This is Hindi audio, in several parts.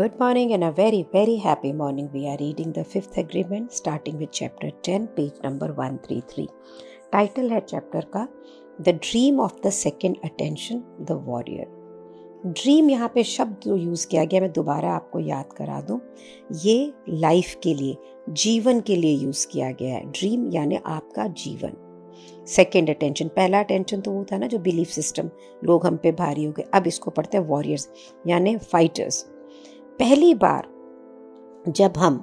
Good morning and a very, very happy morning. We are reading the fifth agreement starting with chapter 10, page number 133. Title है चैप्टर का the dream of the second attention the warrior. Dream यहाँ पे शब्द जो यूज़ किया गया मैं दोबारा आपको याद करा दूँ, ये लाइफ के लिए, जीवन के लिए यूज़ किया गया है। ड्रीम यानी आपका जीवन। सेकेंड अटेंशन, पहला अटेंशन तो वो था ना जो बिलीफ सिस्टम, लोग हम पे भारी हो गए। अब इसको पढ़ते हैं वॉरियर्स यानी फाइटर्स। पहली बार जब हम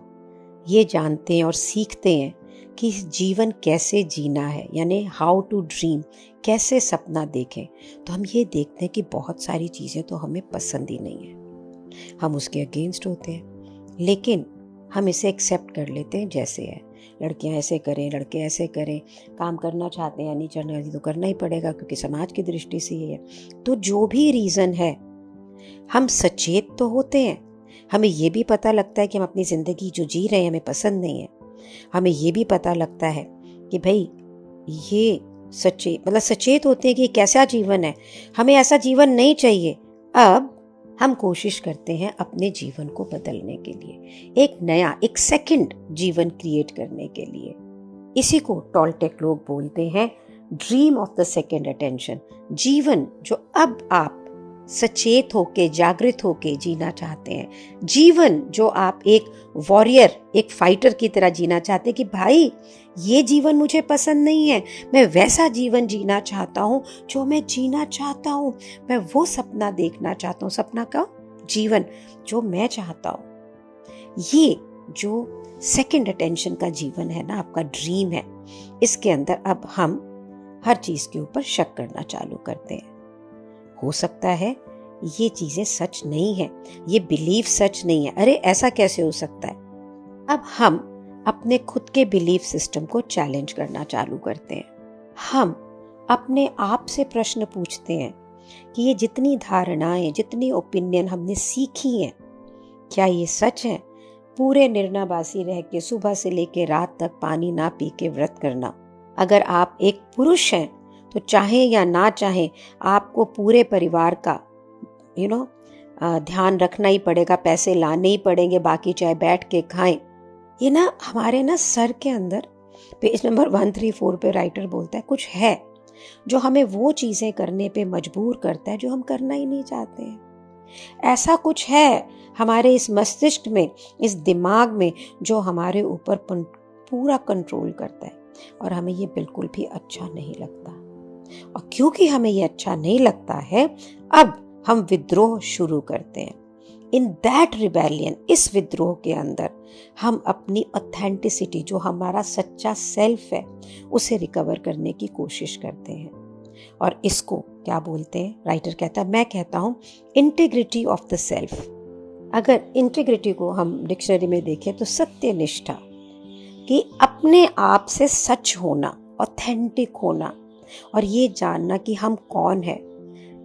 ये जानते हैं और सीखते हैं कि जीवन कैसे जीना है, यानी हाउ टू ड्रीम, कैसे सपना देखें, तो हम ये देखते हैं कि बहुत सारी चीज़ें तो हमें पसंद ही नहीं है, हम उसके अगेंस्ट होते हैं, लेकिन हम इसे एक्सेप्ट कर लेते हैं जैसे है। लड़कियां ऐसे करें, लड़के ऐसे करें, काम करना चाहते हैं नहीं चलना तो करना ही पड़ेगा क्योंकि समाज की दृष्टि से ये है। तो जो भी रीज़न है, हम सचेत तो होते हैं, हमें ये भी पता लगता है कि हम अपनी ज़िंदगी जो जी रहे हैं हमें पसंद नहीं है। हमें ये भी पता लगता है कि भाई ये सचेत होते हैं कि कैसा जीवन है, हमें ऐसा जीवन नहीं चाहिए। अब हम कोशिश करते हैं अपने जीवन को बदलने के लिए, एक नया, एक सेकंड जीवन क्रिएट करने के लिए। इसी को टॉलटेक लोग बोलते हैं dream of the second attention. जीवन जो अब आप सचेत होके, जागृत होके जीना चाहते हैं, जीवन जो आप एक वॉरियर, एक फाइटर की तरह जीना चाहते हैं कि भाई ये जीवन मुझे पसंद नहीं है, मैं वैसा जीवन जीना चाहता हूँ जो मैं जीना चाहता हूँ, मैं वो सपना देखना चाहता हूँ, सपना का जीवन जो मैं चाहता हूँ। ये जो सेकंड अटेंशन का जीवन है ना, आपका ड्रीम है, इसके अंदर अब हम हर चीज़ के ऊपर शक करना चालू करते हैं। हो सकता है ये चीजें सच नहीं है, ये बिलीफ सच नहीं है, अरे ऐसा कैसे हो सकता है। अब हम अपने खुद के बिलीफ सिस्टम को चैलेंज करना चालू करते हैं। हम अपने आप से प्रश्न पूछते हैं कि ये जितनी धारणाएं, जितनी ओपिनियन हमने सीखी हैं, क्या ये सच है। पूरे निर्नाबासी रह के सुबह से लेके रात तक पानी ना पी के व्रत करना, अगर आप एक पुरुष हैं तो चाहे या ना चाहे आपको पूरे परिवार का ध्यान रखना ही पड़ेगा, पैसे लाने ही पड़ेंगे, बाकी चाहे बैठ के खाएं। ये ना हमारे ना सर के अंदर, पेज नंबर 134 पे राइटर बोलता है कुछ है जो हमें वो चीजें करने पे मजबूर करता है जो हम करना ही नहीं चाहते हैं। ऐसा कुछ है हमारे इस मस्तिष्क में, इस दिमाग में, जो हमारे ऊपर पूरा कंट्रोल करता है और हमें ये बिल्कुल भी अच्छा नहीं लगता। और क्योंकि हमें ये अच्छा नहीं लगता है, अब हम विद्रोह शुरू करते हैं। इन दैट रिबेलियन, इस विद्रोह के अंदर हम अपनी ऑथेंटिसिटी, जो हमारा सच्चा सेल्फ है, उसे रिकवर करने की कोशिश करते हैं। और इसको क्या बोलते हैं, राइटर कहता है, मैं कहता हूं इंटीग्रिटी ऑफ द सेल्फ। अगर इंटीग्रिटी को हम डिक्शनरी में देखें तो सत्यनिष्ठा, कि अपने आप से सच होना, ऑथेंटिक होना और ये जानना कि हम कौन है।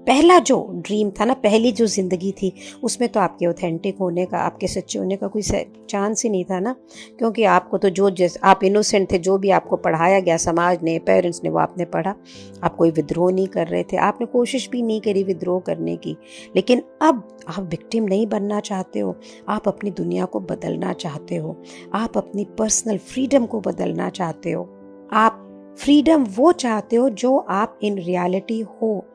पहला जो ड्रीम था ना, पहली जो जिंदगी थी, उसमें तो आपके ऑथेंटिक होने का, आपके सच्चे होने का कोई चांस ही नहीं था ना, क्योंकि आपको तो जो आप इनोसेंट थे, जो भी आपको पढ़ाया गया समाज ने, पेरेंट्स ने, वो आपने पढ़ा। आप कोई विद्रोह नहीं कर रहे थे, आपने कोशिश भी नहीं करी विद्रोह करने की। लेकिन अब आप विक्टिम नहीं बनना चाहते हो, आप अपनी दुनिया को बदलना चाहते हो, आप अपनी पर्सनल फ्रीडम को बदलना चाहते हो। आप फ्रीडम वो चाहते हो जो आप इन रियलिटी हो,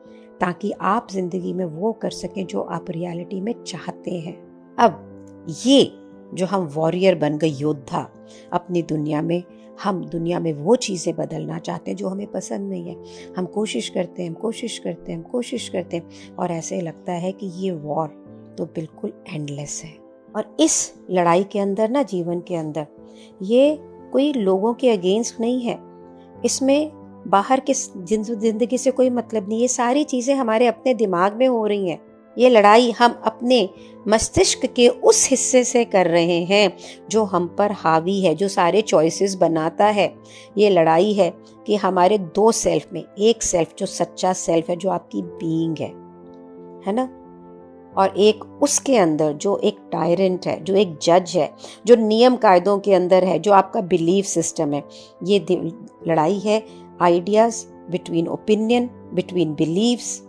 ताकि आप जिंदगी में वो कर सकें जो आप रियलिटी में चाहते हैं। अब ये जो हम वॉरियर बन गए, योद्धा अपनी दुनिया में, हम दुनिया में वो चीज़ें बदलना चाहते हैं जो हमें पसंद नहीं है। हम कोशिश करते हैं, कोशिश करते हैं और ऐसे लगता है कि ये वॉर तो बिल्कुल एंडलेस है। और इस लड़ाई के अंदर ना, जीवन के अंदर, ये कोई लोगों के अगेंस्ट नहीं है, इसमें बाहर के जिंदगी से कोई मतलब नहीं। ये सारी चीजें हमारे अपने दिमाग में हो रही हैं। ये लड़ाई हम अपने मस्तिष्क के उस हिस्से से कर रहे हैं जो हम पर हावी है, जो सारे चॉइसेस बनाता है। ये लड़ाई है कि हमारे दो सेल्फ में, एक सेल्फ जो सच्चा सेल्फ है, जो आपकी बीइंग है ना, और एक उसके अंदर जो एक टायरेंट है, जो एक जज है, जो नियम कायदों के अंदर है, जो आपका बिलीफ सिस्टम है। ये लड़ाई है ideas between opinion, between believes,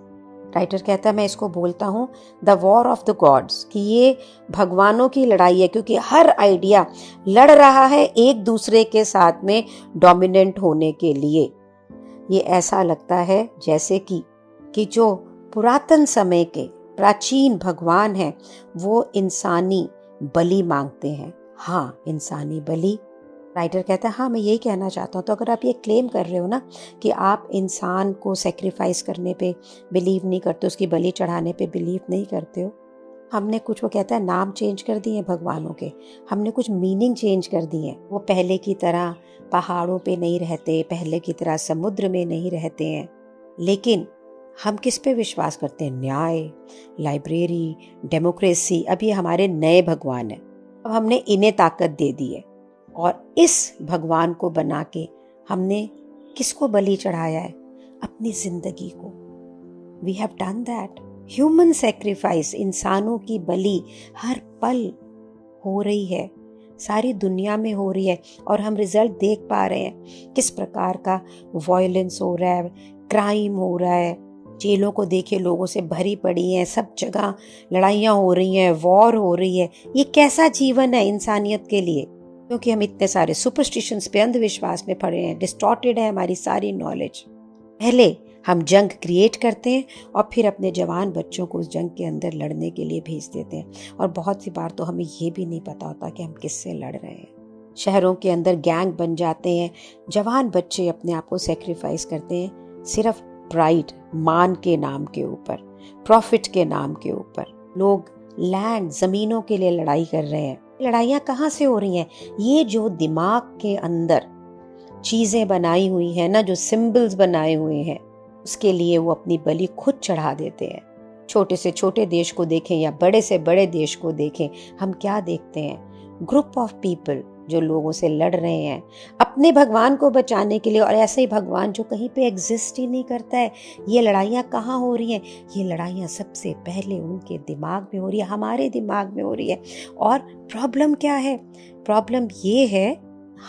writer कहता है मैं इसको बोलता हूँ the war of the gods, कि ये भगवानों की लड़ाई है, क्योंकि हर आइडिया लड़ रहा है एक दूसरे के साथ में डोमिनेंट होने के लिए। ये ऐसा लगता है जैसे कि जो पुरातन समय के प्राचीन भगवान हैं वो इंसानी बलि मांगते हैं। हाँ, इंसानी बलि। राइटर कहता है हाँ, मैं यही कहना चाहता हूँ। तो अगर आप ये क्लेम कर रहे हो ना कि आप इंसान को सेक्रीफाइस करने पे बिलीव नहीं करते, उसकी बलि चढ़ाने पे बिलीव नहीं करते हो, हमने कुछ, वो कहता है, नाम चेंज कर दिए भगवानों के, हमने कुछ मीनिंग चेंज कर दिए। वो पहले की तरह पहाड़ों पे नहीं रहते, पहले की तरह समुद्र में नहीं रहते हैं। लेकिन हम किस पे विश्वास करते हैं? न्याय, लाइब्रेरी, डेमोक्रेसी। अब ये हमारे नए भगवान हैं। अब हमने इन्हें ताकत दे दी है और इस भगवान को बना के हमने किसको बलि चढ़ाया है? अपनी जिंदगी को। We have done that. Human sacrifice, इंसानों की बलि हर पल हो रही है, सारी दुनिया में हो रही है, और हम रिजल्ट देख पा रहे हैं किस प्रकार का वायलेंस हो रहा है, क्राइम हो रहा है। जेलों को देखिए, लोगों से भरी पड़ी हैं, सब जगह लड़ाइयाँ हो रही हैं, वॉर हो रही है। ये कैसा जीवन है इंसानियत के लिए? क्योंकि हम इतने सारे सुपरस्टिशंस पे, अंधविश्वास में पड़े हैं, डिस्टॉर्टेड है हमारी सारी नॉलेज। पहले हम जंग क्रिएट करते हैं और फिर अपने जवान बच्चों को उस जंग के अंदर लड़ने के लिए भेज देते हैं, और बहुत सी बार तो हमें ये भी नहीं पता होता कि हम किससे लड़ रहे हैं। शहरों के अंदर गैंग बन जाते हैं, जवान बच्चे अपने आप को सेक्रीफाइस करते हैं सिर्फ प्राइड, मान के नाम के ऊपर, प्रॉफिट के नाम के ऊपर। लोग लैंड, जमीनों के लिए लड़ाई कर रहे हैं। लड़ाइयाँ कहाँ से हो रही हैं? ये जो दिमाग के अंदर चीजें बनाई हुई हैं ना, जो सिंबल्स बनाए हुए हैं, उसके लिए वो अपनी बलि खुद चढ़ा देते हैं। छोटे से छोटे देश को देखें या बड़े से बड़े देश को देखें, हम क्या देखते हैं? ग्रुप ऑफ पीपल जो लोगों से लड़ रहे हैं अपने भगवान को बचाने के लिए, और ऐसे ही भगवान जो कहीं पे एग्जिस्ट ही नहीं करता है। ये लड़ाइयाँ कहाँ हो रही हैं? ये लड़ाइयाँ सबसे पहले उनके दिमाग में हो रही है, हमारे दिमाग में हो रही है। और प्रॉब्लम क्या है? प्रॉब्लम ये है,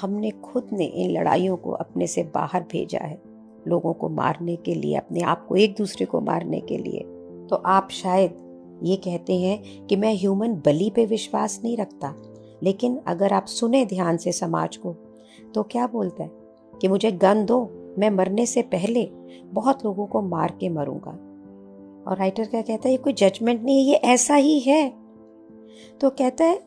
हमने खुद ने इन लड़ाइयों को अपने से बाहर भेजा है, लोगों को मारने के लिए, अपने आप को, एक दूसरे को मारने के लिए। तो आप शायद ये कहते हैं कि मैं ह्यूमन बलि पे विश्वास नहीं रखता, लेकिन अगर आप सुने ध्यान से समाज को, तो क्या बोलता है कि मुझे गन दो, मैं मरने से पहले बहुत लोगों को मार के मरूंगा। और राइटर क्या कहता है? ये कोई जजमेंट नहीं है, ये ऐसा ही है। तो कहता है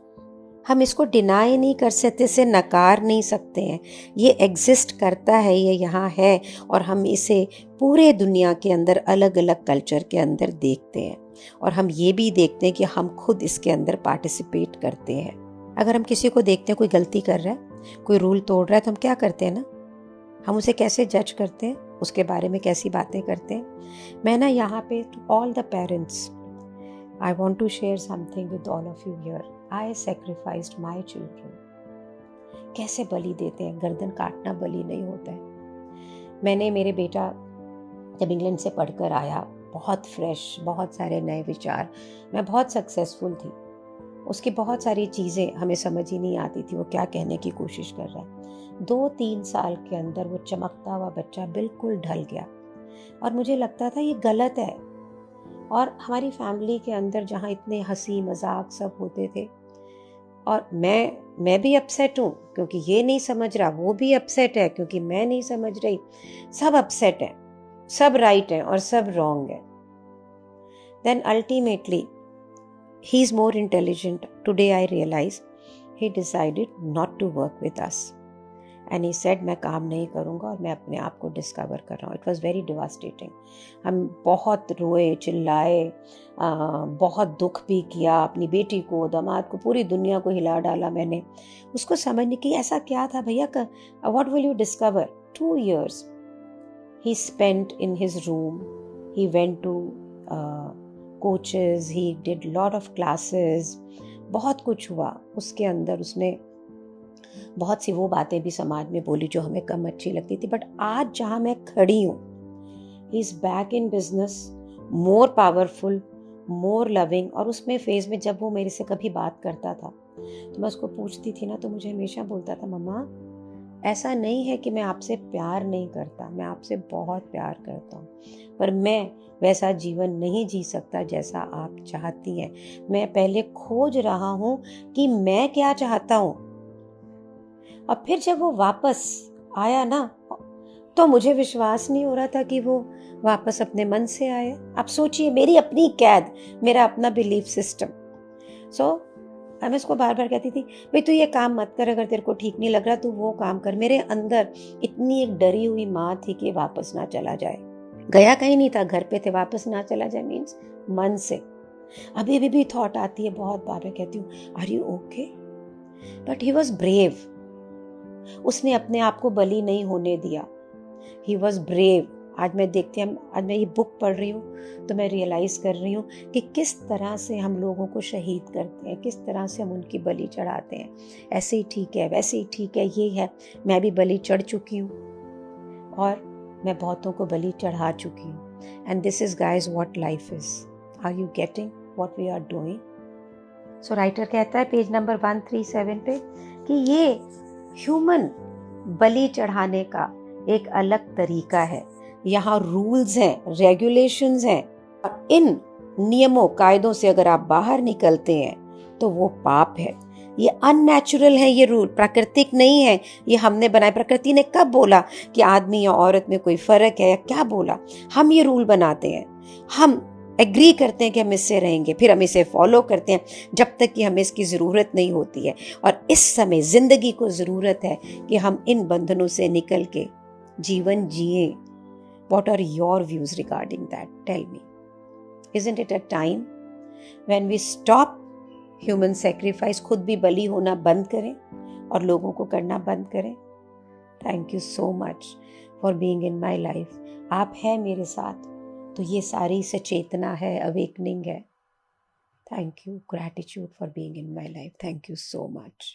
हम इसको डिनाई नहीं कर सकते, इसे नकार नहीं सकते हैं। ये एग्जिस्ट करता है, ये यहाँ है, और हम इसे पूरे दुनिया के अंदर अलग अलग कल्चर के अंदर देखते हैं, और हम ये भी देखते हैं कि हम खुद इसके अंदर पार्टिसिपेट करते हैं। अगर हम किसी को देखते हैं कोई गलती कर रहा है, कोई रूल तोड़ रहा है, तो हम क्या करते हैं ना, हम उसे कैसे जज करते हैं, उसके बारे में कैसी बातें करते हैं। मैं ना यहाँ पे all the parents, I want to share something with all of you here. I sacrificed my children. कैसे बलि देते हैं? गर्दन काटना बलि नहीं होता है। मैंने, मेरे बेटा जब इंग्लैंड से पढ़कर आया, बहुत फ्रेश, बहुत सारे नए विचार, मैं बहुत सक्सेसफुल थी। उसकी बहुत सारी चीज़ें हमें समझ ही नहीं आती थी, वो क्या कहने की कोशिश कर रहा है। 2-3 साल के अंदर वो चमकता हुआ बच्चा बिल्कुल ढल गया, और मुझे लगता था ये गलत है। और हमारी फैमिली के अंदर जहाँ इतने हंसी मजाक सब होते थे, और मैं भी अपसेट हूँ क्योंकि ये नहीं समझ रहा, वो भी अपसेट है क्योंकि मैं नहीं समझ रही, सब अपसेट है, सब राइट है और सब रॉन्ग है। Then ultimately he is more intelligent. Today I realize he decided not to work with us. And he said मैं काम नहीं करूँगा और मैं अपने आप को डिस्कवर कर रहा हूँ। It was very devastating. हम बहुत रोए, चिल्लाए, बहुत दुख भी किया, अपनी बेटी को, दामाद को, पूरी दुनिया को हिला डाला मैंने। उसको समझने की ऐसा क्या था भैया, what will you discover? 2 years he spent in his room. He went to coaches, he did lot of classes, बहुत कुछ हुआ उसके अंदर। उसने बहुत सी वो बातें भी समाज में बोली जो हमें कम अच्छी लगती थी, बट आज जहाँ मैं खड़ी हूँ, he is back in business, more powerful, more loving. और उसमें फेज में जब वो मेरे से कभी बात करता था तो मैं उसको पूछती थी ना, तो मुझे हमेशा बोलता था, मम्मा ऐसा नहीं है कि मैं आपसे प्यार नहीं करता, मैं आपसे बहुत प्यार करता हूँ, पर मैं वैसा जीवन नहीं जी सकता जैसा आप चाहती हैं। मैं पहले खोज रहा हूँ कि मैं क्या चाहता हूँ। और फिर जब वो वापस आया ना, तो मुझे विश्वास नहीं हो रहा था कि वो वापस अपने मन से आए। आप सोचिए, मेरी अपनी कैद, मेरा अपना बिलीफ सिस्टम। सो मैं उसको बार बार कहती थी, भाई तू ये काम मत कर, अगर तेरे को ठीक नहीं लग रहा तू वो काम कर। मेरे अंदर इतनी एक डरी हुई माँ थी कि वापस ना चला जाए। गया कहीं नहीं था, घर पे थे, वापस ना चला जाए मीन्स मन से। अभी अभी भी थॉट आती है बहुत बार, मैं कहती हूँ are you okay, but he was brave. उसने अपने आप को बलि नहीं होने दिया। He was brave. आज मैं देखती हूँ, आज मैं ये बुक पढ़ रही हूँ तो मैं रियलाइज कर रही हूँ कि किस तरह से हम लोगों को शहीद करते हैं, किस तरह से हम उनकी बलि चढ़ाते हैं। ऐसे ही ठीक है, वैसे ही ठीक है, ये है। मैं भी बलि चढ़ चुकी हूँ और मैं बहुतों को बलि चढ़ा चुकी हूँ। And this is guys what life is. Are you getting what we are doing? So writer कहता है पेज नंबर 137 पे कि ये ह्यूमन बलि चढ़ाने का एक अलग तरीका है। यहाँ रूल्स हैं, रेगुलेशंस हैं, और इन नियमों कायदों से अगर आप बाहर निकलते हैं तो वो पाप है। ये अननेचुरल है, ये रूल प्राकृतिक नहीं है, ये हमने बनाए। प्रकृति ने कब बोला कि आदमी या औरत में कोई फर्क है, या क्या बोला? हम ये रूल बनाते हैं, हम एग्री करते हैं कि हम इससे रहेंगे, फिर हम इसे फॉलो करते हैं जब तक कि हमें इसकी ज़रूरत नहीं होती है। और इस समय ज़िंदगी को ज़रूरत है कि हम इन बंधनों से निकल के जीवन जिए। What are your views regarding that? Tell me. Isn't it a time when we stop human sacrifice, खुद भी बलि होना बंद करें और लोगों को करना बंद करें? Thank you so much for being in my life. आप हैं मेरे साथ तो ये सारी सचेतना है, अवेकनिंग है। Thank you, gratitude for being in my life. Thank you so much.